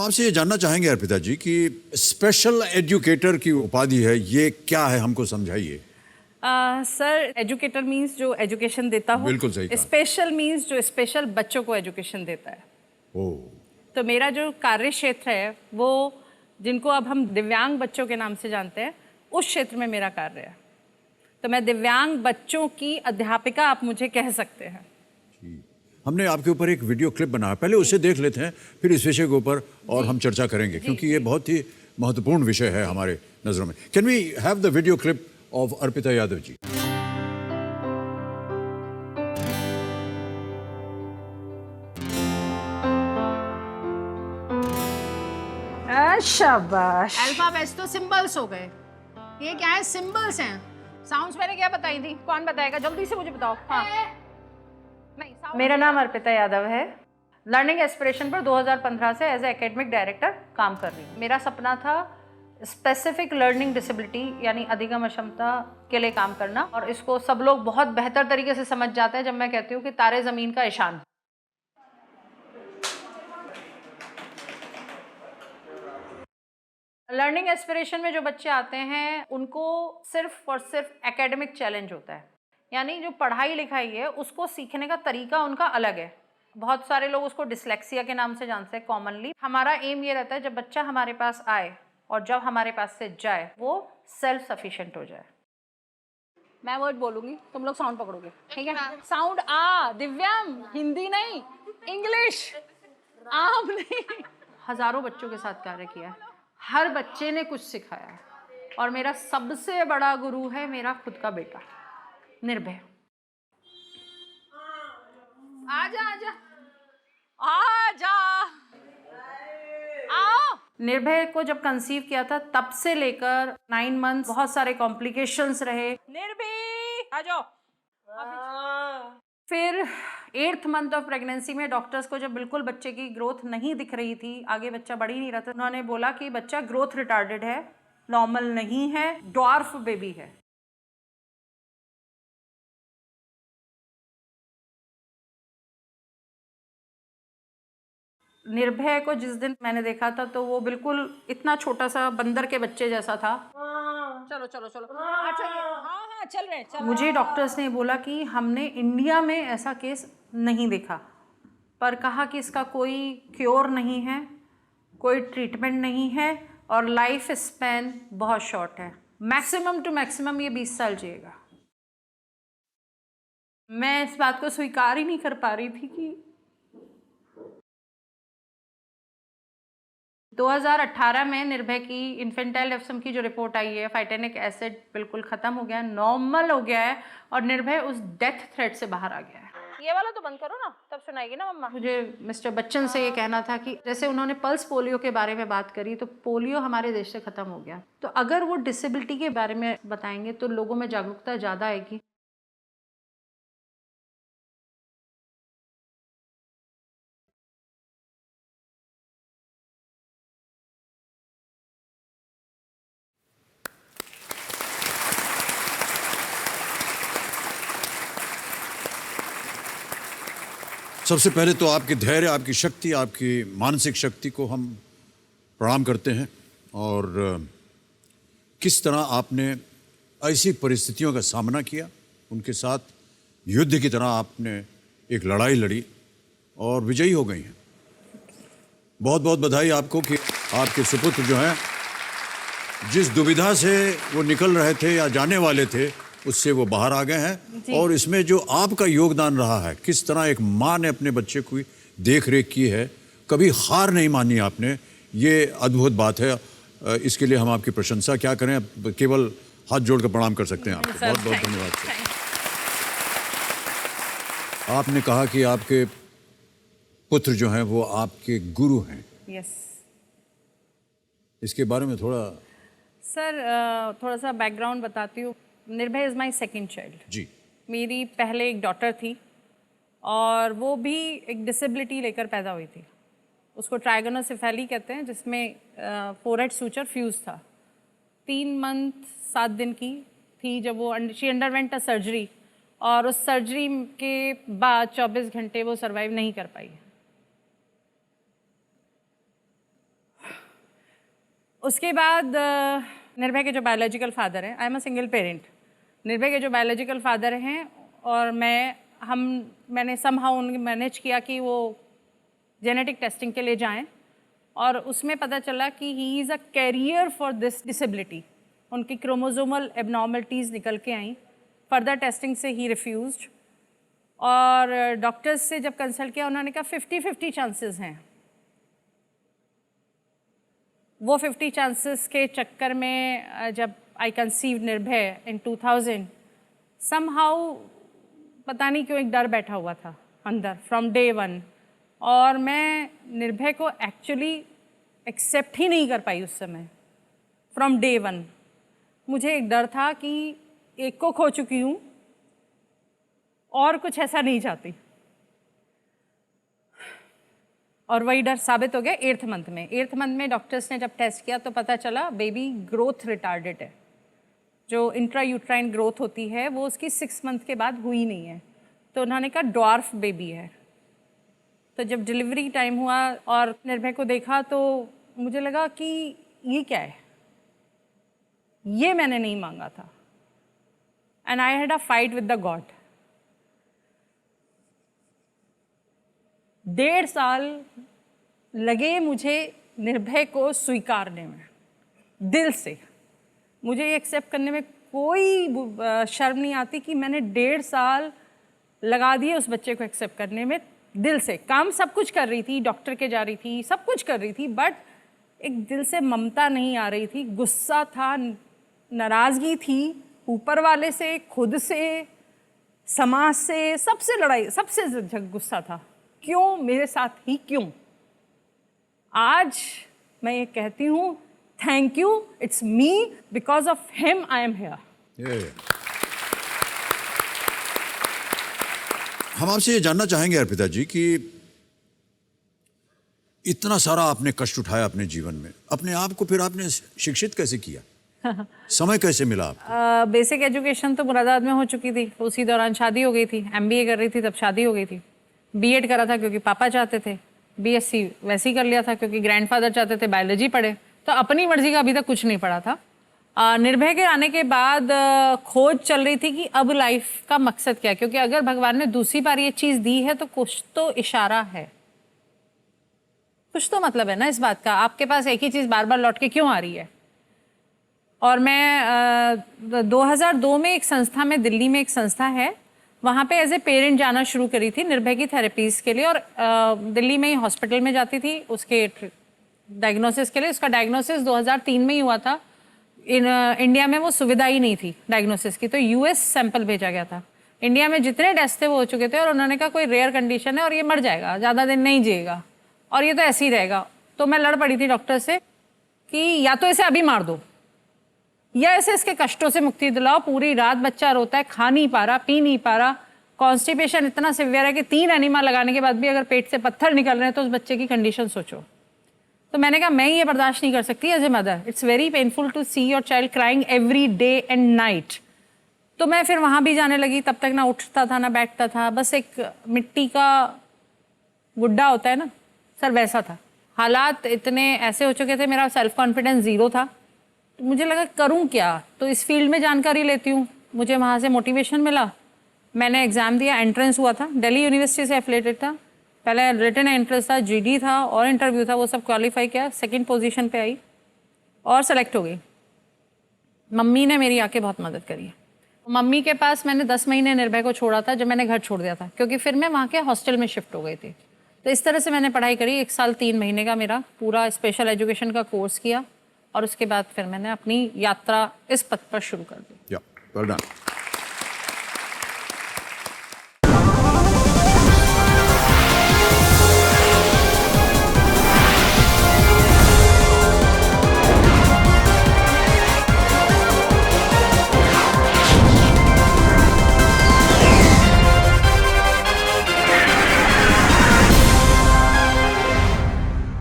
आपसे ये जानना चाहेंगे अर्पिता जी कि स्पेशल एजुकेटर की उपाधि है, ये क्या है, हमको समझाइए। सर एजुकेटर मीन्स जो एजुकेशन देता हो, बिल्कुल सही कहा। स्पेशल मीन्स जो स्पेशल बच्चों को एजुकेशन देता है। ओह, तो मेरा जो कार्य क्षेत्र है वो जिनको अब हम दिव्यांग बच्चों के नाम से जानते हैं, उस क्षेत्र में मेरा कार्य है। तो मैं दिव्यांग बच्चों की अध्यापिका आप मुझे कह सकते हैं। हमने आपके ऊपर एक वीडियो क्लिप बनाया, पहले उसे देख लेते हैं, फिर इस विषय के ऊपर और हम चर्चा करेंगे, क्योंकि ये बहुत ही महत्वपूर्ण विषय है हमारे नजरों में। Can we have the video clip of Arpita Yadav ji? शाबाश। अल्फाबेट्स तो सिंबल्स हो गए, ये क्या है? सिंबल्स हैं। साउंड्स मैंने क्या बताई थी? कौन बताएगा? जल्दी से मुझे बताओ। हाँ। नहीं, मेरा नाम अर्पिता यादव है। लर्निंग एस्पिरेशन पर 2015 से एज ए एकेडमिक डायरेक्टर काम कर रही हूँ। मेरा सपना था स्पेसिफिक लर्निंग डिसेबिलिटी यानी अधिगम अक्षमता के लिए काम करना, और इसको सब लोग बहुत बेहतर तरीके से समझ जाते हैं जब मैं कहती हूँ कि तारे ज़मीन का ईशान। लर्निंग एस्पिरेशन में जो बच्चे आते हैं उनको सिर्फ और सिर्फ एकेडमिक चैलेंज होता है, यानी जो पढ़ाई लिखाई है उसको सीखने का तरीका उनका अलग है। बहुत सारे लोग उसको डिसलेक्सिया के नाम से जानते हैं कॉमनली। हमारा एम ये रहता है जब बच्चा हमारे पास आए और जब हमारे पास से जाए वो सेल्फ सफिशिएंट हो जाए। मैं वर्ड बोलूंगी, तुम लोग साउंड पकड़ोगे, ठीक है? साउंड आ, दिव्यांग, हिंदी नहीं, इंग्लिश, आम नहीं। हजारों बच्चों के साथ कार्य किया है, हर बच्चे ने कुछ सिखाया है, और मेरा सबसे बड़ा गुरु है मेरा खुद का बेटा निर्भय। आजा आजा आजा, आओ। निर्भय को जब कंसीव किया था तब से लेकर 9 मंथ बहुत सारे कॉम्प्लिकेशंस रहे। निर्भी आ जाओ। फिर 8th मंथ ऑफ प्रेगनेंसी में डॉक्टर्स को जब बिल्कुल बच्चे की ग्रोथ नहीं दिख रही थी, आगे बच्चा बढ़ ही नहीं रहा था, उन्होंने बोला कि बच्चा ग्रोथ रिटार्डेड है, नॉर्मल नहीं है, ड्वार्फ बेबी है। निर्भय को जिस दिन मैंने देखा था तो वो बिल्कुल इतना छोटा सा बंदर के बच्चे जैसा था। चलो चलो चलो, अच्छा ये हाँ हाँ चल रहे हैं, चल। मुझे डॉक्टर्स ने बोला कि हमने इंडिया में ऐसा केस नहीं देखा, पर कहा कि इसका कोई क्योर नहीं है, कोई ट्रीटमेंट नहीं है, और लाइफ स्पैन बहुत शॉर्ट है। मैक्सिमम टू मैक्सिमम ये 20 साल जिएगा। मैं इस बात को स्वीकार ही नहीं कर पा रही थी कि 2018 में निर्भय की इन्फेंटाइल डेफिनेशन की जो रिपोर्ट आई है, फाइटेनिक एसिड बिल्कुल ख़त्म हो गया है, नॉर्मल हो गया है, और निर्भय उस डेथ थ्रेट से बाहर आ गया है। ये वाला तो बंद करो ना, तब सुनाएगी ना मम्मा। मुझे मिस्टर बच्चन से ये कहना था कि जैसे उन्होंने पल्स पोलियो के बारे में बात करी, तो पोलियो हमारे देश से ख़त्म हो गया, तो अगर वो डिसेबिलिटी के बारे में बताएंगे तो लोगों में जागरूकता ज़्यादा आएगी। सबसे पहले तो आपके धैर्य, आपकी शक्ति, आपकी मानसिक शक्ति को हम प्रणाम करते हैं, और किस तरह आपने ऐसी परिस्थितियों का सामना किया, उनके साथ युद्ध की तरह आपने एक लड़ाई लड़ी और विजयी हो गई हैं। बहुत बहुत बधाई आपको कि आपके सुपुत्र जो हैं, जिस दुविधा से वो निकल रहे थे या जाने वाले थे, उससे वो बाहर आ गए हैं। और इसमें जो आपका योगदान रहा है, किस तरह एक माँ ने अपने बच्चे की देख रेख की है, कभी हार नहीं मानी आपने, ये अद्भुत बात है। इसके लिए हम आपकी प्रशंसा क्या करें, केवल हाथ जोड़कर प्रणाम कर सकते हैं आपको। बहुत बहुत धन्यवाद सर। आपने कहा कि आपके पुत्र जो हैं वो आपके गुरु हैं। यस इसके बारे में थोड़ा सर, थोड़ा सा बैकग्राउंड बताती हूँ। निर्भय इज़ माई सेकेंड चाइल्ड जी। मेरी पहले एक डॉटर थी, और वो भी एक डिसेबिलिटी लेकर पैदा हुई थी। उसको ट्राइगोनोसेफेली कहते हैं, जिसमें फोरहेड सूचर फ्यूज था। 3 मंथ 7 दिन की थी जब वो शी अंडरवेंट अ सर्जरी, और उस सर्जरी के बाद 24 घंटे वो सर्वाइव नहीं कर पाई। उसके बाद निर्भय के जो बायोलॉजिकल फादर हैं, I am a single parent, निर्भय के जो बायोलॉजिकल फादर हैं और मैंने समहाउ उन्हें मैनेज किया कि वो जेनेटिक टेस्टिंग के लिए जाएं और उसमें पता चला कि he is a carrier for this disability. उनकी क्रोमोसोमल एबनॉर्मलिटीज़ निकल के आई। फर्दर टेस्टिंग से ही रिफ्यूज्ड और डॉक्टर्स से जब कंसल्ट किया उन्होंने कहा 50-50 चांसेस हैं। वो 50 चांसेस के चक्कर में जब आई कंसीव निर्भय इन 2000, समहाउ पता नहीं क्यों एक डर बैठा हुआ था अंदर फ्रॉम डे वन और मैं निर्भय को एक्चुअली एक्सेप्ट ही नहीं कर पाई उस समय। फ्रॉम डे वन मुझे एक डर था कि एक को खो चुकी हूँ और कुछ ऐसा नहीं चाहती और वही डर साबित हो गया 8th मंथ में। 8th मंथ में डॉक्टर्स ने जब टेस्ट किया तो पता चला बेबी ग्रोथ रिटार्डेड है। जो इंट्रा यूट्राइन ग्रोथ होती है वो उसकी 6 मंथ के बाद हुई नहीं है, तो उन्होंने कहा ड्वार्फ बेबी है। तो जब डिलीवरी टाइम हुआ और निर्भय को देखा तो मुझे लगा कि ये क्या है, ये मैंने नहीं मांगा था। And I had a fight with the God. 1.5 साल लगे मुझे निर्भय को स्वीकारने में, दिल से। मुझे ये एक्सेप्ट करने में कोई शर्म नहीं आती कि मैंने 1.5 साल लगा दिए उस बच्चे को एक्सेप्ट करने में, दिल से। काम सब कुछ कर रही थी, डॉक्टर के जा रही थी, सब कुछ कर रही थी, बट एक दिल से ममता नहीं आ रही थी। गुस्सा था, नाराज़गी थी, ऊपर वाले से, खुद से, समाज से, सबसे लड़ाई, सबसे गुस्सा था। क्यों मेरे साथ ही क्यों? आज मैं ये कहती हूँ thank you, it's me, because of him I am here. हम आपसे ये जानना चाहेंगे अर्पिता जी कि इतना सारा आपने कष्ट उठाया अपने जीवन में, अपने आप को फिर आपने शिक्षित कैसे किया? समय कैसे मिला आपको? बेसिक एजुकेशन तो मुरादाबाद में हो चुकी थी, उसी दौरान शादी हो गई थी। MBA कर रही थी तब शादी हो गई थी। B.Ed करा था क्योंकि पापा चाहते थे। BSc वैसे ही कर लिया था क्योंकि ग्रैंडफादर चाहते थे बायोलॉजी पढ़े, तो अपनी मर्जी का अभी तक कुछ नहीं पढ़ा था। निर्भय के आने के बाद खोज चल रही थी कि अब लाइफ का मकसद क्या है, क्योंकि अगर भगवान ने दूसरी बार ये चीज़ दी है तो कुछ तो इशारा है, कुछ तो मतलब है ना इस बात का। आपके पास एक ही चीज़ बार बार लौट के क्यों आ रही है? और मैं 2002 में एक संस्था में, दिल्ली में एक संस्था है, वहाँ पे एज ए पेरेंट जाना शुरू करी थी निर्भय की थेरेपीज़ के लिए। और दिल्ली में ही हॉस्पिटल में जाती थी उसके डायग्नोसिस के लिए। उसका डायग्नोसिस 2003 में ही हुआ था। इंडिया में वो सुविधा ही नहीं थी डायग्नोसिस की, तो US सैंपल भेजा गया था। इंडिया में जितने टेस्ट थे वो हो चुके थे और उन्होंने कहा कोई रेयर कंडीशन है और ये मर जाएगा, ज़्यादा दिन नहीं जिएगा और ये तो ऐसे ही रहेगा। तो मैं लड़ पड़ी थी डॉक्टर से कि या तो इसे अभी मार दो या ऐसे इसके कष्टों से मुक्ति दिलाओ। पूरी रात बच्चा रोता है, खा नहीं पा रहा, पी नहीं पा रहा, कॉन्स्टिपेशन इतना सिवियर है कि 3 एनिमा लगाने के बाद भी अगर पेट से पत्थर निकल रहे हैं तो उस बच्चे की कंडीशन सोचो। तो मैंने कहा मैं ये बर्दाश्त नहीं कर सकती as a mother. It's very painful to see your child crying every day and night. तो मैं फिर वहाँ भी जाने लगी। तब तक ना उठता था ना बैठता था, बस एक मिट्टी का गुड्डा होता है ना सर, वैसा था। हालात इतने ऐसे हो चुके थे, मेरा सेल्फ कॉन्फिडेंस 0 था। तो मुझे लगा करूं क्या, तो इस फील्ड में जानकारी लेती हूँ। मुझे वहाँ से मोटिवेशन मिला, मैंने एग्ज़ाम दिया, एंट्रेंस हुआ था, दिल्ली यूनिवर्सिटी से एफिलेटेड था। पहले रिटन एंट्रेंस था, GD था और इंटरव्यू था, वो सब क्वालिफाई किया, 2nd पोजीशन पे आई और सेलेक्ट हो गई। मम्मी ने मेरी आके बहुत मदद करी। मम्मी के पास मैंने 10 महीने निर्भय को छोड़ा था जब मैंने घर छोड़ दिया था, क्योंकि फिर मैं वहाँ के हॉस्टल में शिफ्ट हो गई थी। तो इस तरह से मैंने पढ़ाई करी। 1 साल 3 महीने का मेरा पूरा स्पेशल एजुकेशन का कोर्स किया और उसके बाद फिर मैंने अपनी यात्रा इस पथ पर शुरू कर दी। Well done.